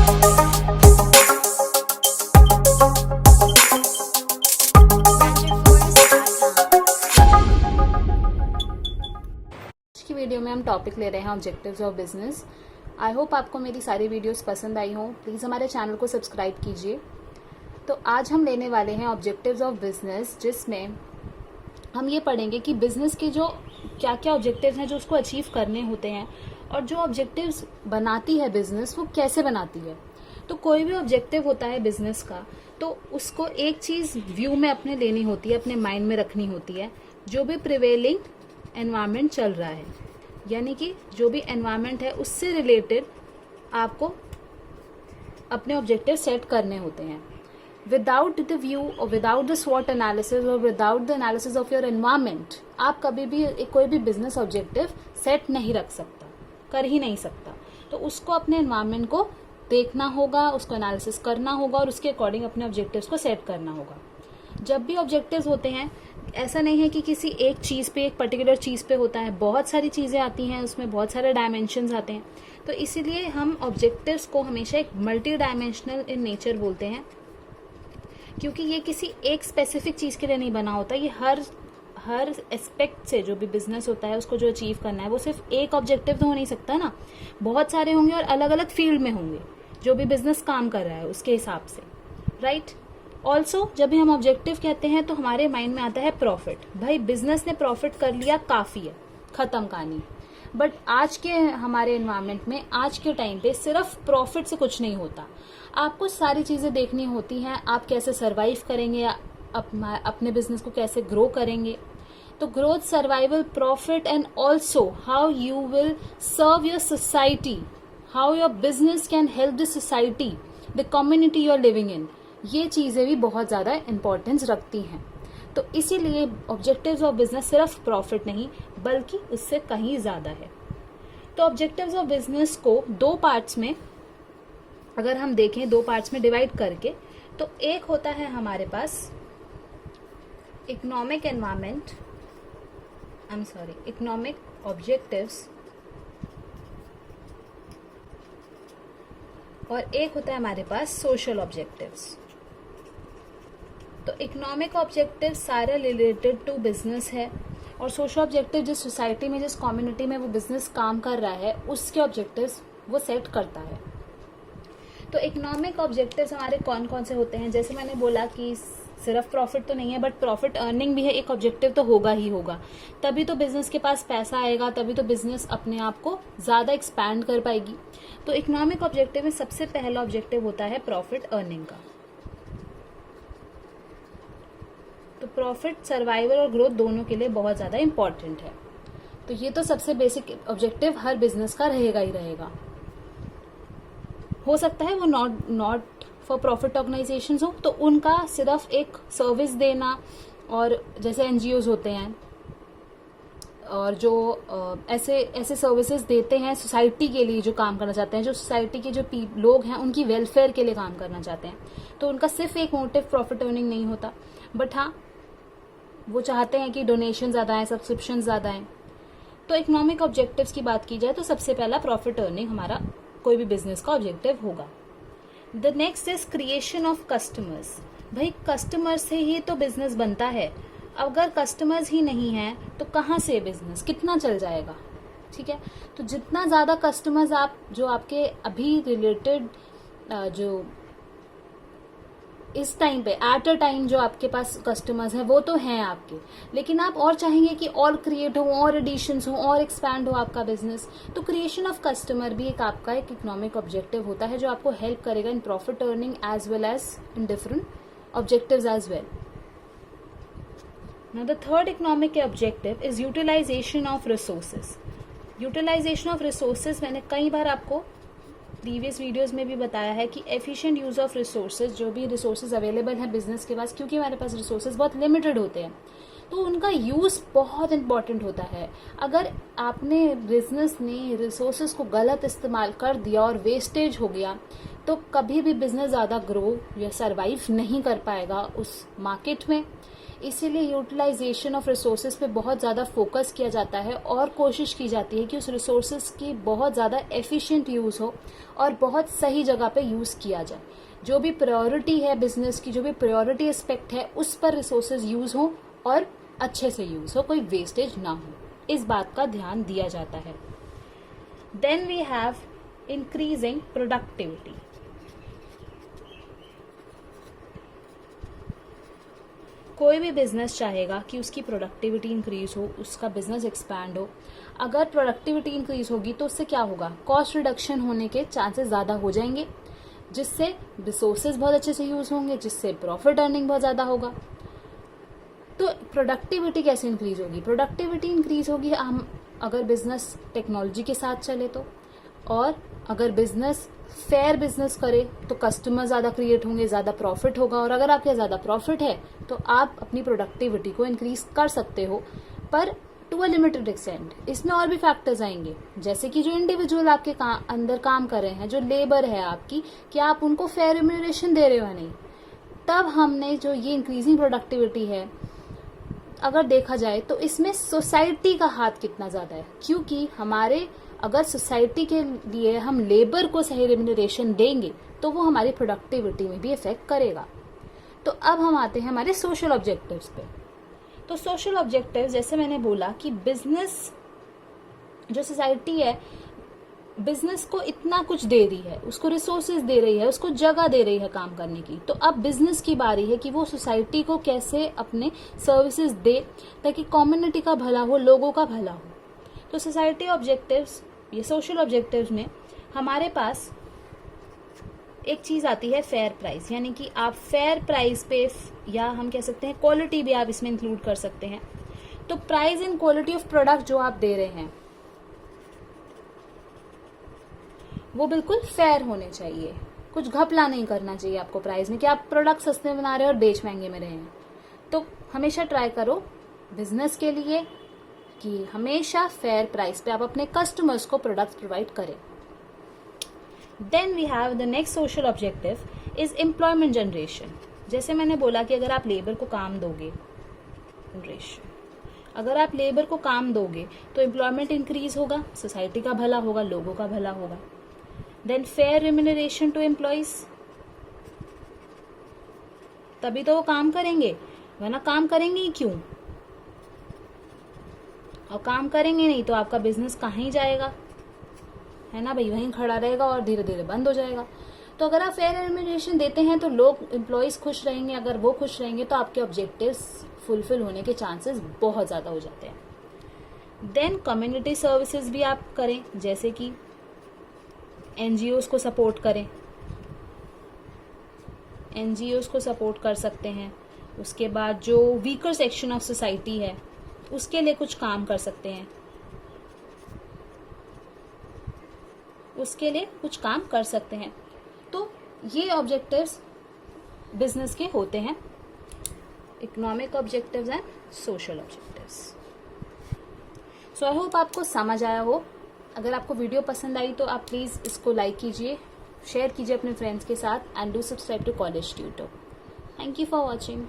की वीडियो में हम टॉपिक ले रहे हैं objectives of business. I hope आपको मेरी सारी वीडियोस पसंद आई हों। प्लीज़ हमारे चैनल को सब्सक्राइब कीजिए। तो आज हम लेने वाले हैं ऑब्जेक्टिव्स ऑफ बिजनेस, जिसमें हम ये पढ़ेंगे कि बिजनेस के जो क्या क्या ऑब्जेक्टिव्स हैं जो उसको अचीव करने होते हैं, और जो ऑब्जेक्टिव्स बनाती है बिजनेस वो कैसे बनाती है। तो कोई भी ऑब्जेक्टिव होता है बिजनेस का, तो उसको एक चीज़ व्यू में अपने लेनी होती है, अपने माइंड में रखनी होती है, जो भी प्रिवेलिंग एनवायरनमेंट चल रहा है, यानी कि जो भी एनवायरनमेंट है उससे रिलेटेड आपको अपने ऑब्जेक्टिव सेट करने होते हैं। विदाउट द व्यू और विदाउट द स्वॉट एनालिसिस और without the analysis of your environment आप कभी भी कोई भी बिजनेस ऑब्जेक्टिव सेट नहीं रख सकता, कर ही नहीं सकता। तो उसको अपने एनवायरनमेंट को देखना होगा, उसको एनालिसिस करना होगा और उसके अकॉर्डिंग अपने ऑब्जेक्टिव्स को सेट करना होगा। जब भी ऑब्जेक्टिव्स होते हैं, ऐसा नहीं है कि किसी एक चीज़ पे, एक पर्टिकुलर चीज़ पे होता है, बहुत सारी चीज़ें आती हैं, उसमें बहुत सारे डायमेंशंस आते हैं। तो इसीलिए हम ऑब्जेक्टिव्स को हमेशा एक मल्टी डायमेंशनल इन नेचर बोलते हैं, क्योंकि ये किसी एक स्पेसिफिक चीज़ के लिए नहीं बना होता। ये हर एस्पेक्ट से जो भी बिजनेस होता है उसको जो अचीव करना है, वो सिर्फ एक ऑब्जेक्टिव तो हो नहीं सकता ना, बहुत सारे होंगे और अलग अलग फील्ड में होंगे जो भी बिजनेस काम कर रहा है उसके हिसाब से, राइट। ऑल्सो जब भी हम ऑब्जेक्टिव कहते हैं तो हमारे माइंड में आता है प्रॉफिट। भाई बिजनेस ने प्रॉफिट कर लिया, काफ़ी है, ख़त्म कहानी। बट आज के हमारे एनवायरनमेंट में, आज के टाइम पे सिर्फ प्रॉफिट से कुछ नहीं होता। आपको सारी चीज़ें देखनी होती हैं, आप कैसे सर्वाइव करेंगे, अपने बिजनेस को कैसे ग्रो करेंगे। तो growth, survival, profit and also how you will serve your society, how your business can help the society, the community you are living in, ये चीज़ें भी बहुत ज़्यादा इंपॉर्टेंस रखती हैं। तो इसीलिए ऑब्जेक्टिव्स ऑफ बिजनेस सिर्फ प्रॉफिट नहीं बल्कि उससे कहीं ज़्यादा है। तो ऑब्जेक्टिव्स ऑफ बिजनेस को दो पार्ट्स में अगर हम देखें, दो पार्ट्स में डिवाइड करके, तो एक होता है हमारे पास इकोनॉमिक एनवायरनमेंट, इकोनॉमिक ऑब्जेक्टिव्स, और एक होता है हमारे पास सोशल ऑब्जेक्टिव्स। तो इकोनॉमिक ऑब्जेक्टिव सारे रिलेटेड टू बिजनेस है, और सोशल ऑब्जेक्टिव जिस सोसाइटी में, जिस कम्युनिटी में वो बिजनेस काम कर रहा है उसके ऑब्जेक्टिव्स वो सेट करता है। तो इकोनॉमिक ऑब्जेक्टिव्स हमारे कौन कौन से होते हैं, जैसे मैंने बोला कि सिर्फ प्रॉफिट तो नहीं है बट प्रॉफिट अर्निंग भी है, एक ऑब्जेक्टिव तो होगा ही होगा। तभी तो बिजनेस के पास पैसा आएगा, तभी तो बिजनेस अपने आप को ज़्यादा एक्सपैंड कर पाएगी। तो इकोनॉमिक ऑब्जेक्टिव में सबसे पहला ऑब्जेक्टिव होता है प्रॉफिट अर्निंग का। तो प्रॉफिट, सर्वाइवल और ग्रोथ दोनों के लिए बहुत ज़्यादा इंपॉर्टेंट है। तो ये तो सबसे बेसिक ऑब्जेक्टिव हर बिजनेस का रहेगा ही रहेगा। हो सकता है वो नॉट फॉर प्रॉफिट ऑर्गेनाइजेशंस हो, तो उनका सिर्फ एक सर्विस देना, और जैसे एनजीओज होते हैं और जो ऐसे सर्विसेज देते हैं सोसाइटी के लिए, जो काम करना चाहते हैं, जो सोसाइटी के जो लोग हैं उनकी वेलफेयर के लिए काम करना चाहते हैं, तो उनका सिर्फ एक मोटिव प्रॉफिट अर्निंग नहीं होता। बट हाँ, वो चाहते हैं कि डोनेशन ज़्यादा आए, सब्सक्रिप्शन ज़्यादा आए। तो इकोनॉमिक ऑब्जेक्टिव्स की बात की जाए तो सबसे पहला प्रॉफिट अर्निंग हमारा कोई भी बिजनेस का ऑब्जेक्टिव होगा। The next is creation of customers. भाई कस्टमर से ही तो बिजनेस बनता है, अगर कस्टमर्स ही नहीं हैं तो कहाँ से बिजनेस, कितना चल जाएगा, ठीक है। तो जितना ज़्यादा कस्टमर्स आप, जो आपके अभी रिलेटेड जो इस टाइम पे एट अ टाइम जो आपके पास कस्टमर्स हैं वो तो हैं आपके, लेकिन आप और चाहेंगे कि और क्रिएट हो, और एडिशंस हो, और एक्सपैंड हो आपका बिजनेस। तो क्रिएशन ऑफ कस्टमर भी एक आपका एक इकोनॉमिक ऑब्जेक्टिव होता है, जो आपको हेल्प करेगा in profit earning as well as in different objectives as well. Now the third economic objective is utilisation of resources. Utilisation of resources मैंने कई बार आपको प्रीवियस वीडियोस में भी बताया है कि एफिशिएंट यूज़ ऑफ रिसोर्सेज, जो भी रिसोर्सेज अवेलेबल हैं बिजनेस के पास, क्योंकि हमारे पास रिसोर्सेज बहुत लिमिटेड होते हैं, तो उनका यूज़ बहुत इंपॉर्टेंट होता है। अगर आपने बिजनेस ने रिसोर्सेज को गलत इस्तेमाल कर दिया और वेस्टेज हो गया, तो कभी भी बिजनेस ज़्यादा ग्रो या सर्वाइव नहीं कर पाएगा उस मार्केट में, इसीलिए यूटिलाइजेशन ऑफ रिसोर्सेज पे बहुत ज़्यादा फोकस किया जाता है और कोशिश की जाती है कि उस रिसोर्सेज की बहुत ज़्यादा एफिशिएंट यूज़ हो और बहुत सही जगह पे यूज़ किया जाए। जो भी प्रायोरिटी है बिजनेस की, जो भी प्रायोरिटी एस्पेक्ट है, उस पर रिसोर्सेज यूज़ हो और अच्छे से यूज़ हो, कोई वेस्टेज ना हो, इस बात का ध्यान दिया जाता है। Then we have increasing productivity. कोई भी बिजनेस चाहेगा कि उसकी प्रोडक्टिविटी इंक्रीज हो, उसका बिजनेस एक्सपैंड हो। अगर प्रोडक्टिविटी इंक्रीज होगी तो उससे क्या होगा, कॉस्ट रिडक्शन होने के चांसेस ज़्यादा हो जाएंगे, जिससे रिसोर्सेज बहुत अच्छे से यूज होंगे, जिससे प्रॉफिट अर्निंग बहुत ज़्यादा होगा। तो प्रोडक्टिविटी कैसे इंक्रीज होगी? प्रोडक्टिविटी इंक्रीज होगी हम अगर बिजनेस टेक्नोलॉजी के साथ चले तो, और अगर बिजनेस फेयर बिजनेस करे तो कस्टमर ज़्यादा क्रिएट होंगे, ज़्यादा प्रॉफिट होगा। और अगर आपके ज़्यादा प्रॉफिट है तो आप अपनी प्रोडक्टिविटी को इंक्रीज कर सकते हो, पर टू अ लिमिटेड एक्सटेंट। इसमें और भी फैक्टर्स आएंगे, जैसे कि जो इंडिविजुअल आपके अंदर काम कर रहे हैं, जो लेबर है आपकी, क्या आप उनको फेयर रिम्यूनरेशन दे रहे हो या नहीं। तब हमने जो ये इंक्रीजिंग प्रोडक्टिविटी है, अगर देखा जाए तो इसमें सोसाइटी का हाथ कितना ज़्यादा है, क्योंकि हमारे अगर सोसाइटी के लिए हम लेबर को सही रिम्यूनरेशन देंगे तो वो हमारी प्रोडक्टिविटी में भी इफेक्ट करेगा। तो अब हम आते हैं हमारे सोशल ऑब्जेक्टिव्स पे। तो सोशल ऑब्जेक्टिव्स, जैसे मैंने बोला कि बिजनेस, जो सोसाइटी है, बिजनेस को इतना कुछ दे रही है, उसको रिसोर्सेज दे रही है, उसको जगह दे रही है काम करने की। तो अब बिजनेस की बारी है कि वो सोसाइटी को कैसे अपने सर्विसेज दे ताकि कम्युनिटी का भला हो, लोगों का भला हो। तो सोसाइटी ऑब्जेक्टिव्स, ये सोशल ऑब्जेक्टिव्स में हमारे पास एक चीज आती है फेयर प्राइस, यानी कि आप फेयर प्राइस पे, या हम कह सकते हैं क्वालिटी भी आप इसमें इंक्लूड कर सकते हैं। तो price and quality of product जो आप दे रहे हैं वो बिल्कुल फेयर होने चाहिए। कुछ घपला नहीं करना चाहिए आपको प्राइस में कि आप प्रोडक्ट सस्ते बना रहे हो और बेच महंगे में रहे हैं। तो हमेशा ट्राई करो बिजनेस के लिए कि हमेशा फेयर प्राइस पे आप अपने कस्टमर्स को प्रोडक्ट्स प्रोवाइड करें। Then we have the next social objective is employment generation. जैसे मैंने बोला कि अगर आप लेबर को काम दोगे, अगर आप लेबर को काम दोगे तो एम्प्लॉयमेंट इंक्रीज होगा, सोसाइटी का भला होगा, लोगों का भला होगा। Then fair remuneration to employees, तभी तो वो काम करेंगे, वरना काम करेंगे ही क्यों। और काम करेंगे नहीं तो आपका बिजनेस कहाँ ही जाएगा, है ना भाई, वहीं खड़ा रहेगा और धीरे धीरे बंद हो जाएगा। तो अगर आप फेयर रिम्यूनरेशन देते हैं तो लोग, एम्प्लॉइज खुश रहेंगे। अगर वो खुश रहेंगे तो आपके ऑब्जेक्टिव्स फुलफिल होने के चांसेस बहुत ज़्यादा हो जाते हैं। देन कम्युनिटी सर्विसेज भी आप करें, जैसे कि एनजीओज को सपोर्ट करें, एनजीओज को सपोर्ट कर सकते हैं। उसके बाद जो वीकर सेक्शन ऑफ सोसाइटी है उसके लिए कुछ काम कर सकते हैं, उसके लिए कुछ काम कर सकते हैं। तो ये ऑब्जेक्टिव्स बिजनेस के होते हैं, economic objectives and social objectives. So I hope आपको समझ आया हो। अगर आपको वीडियो पसंद आई तो आप प्लीज़ इसको लाइक कीजिए, शेयर कीजिए अपने फ्रेंड्स के साथ, and do subscribe to college tutor. Thank you for watching.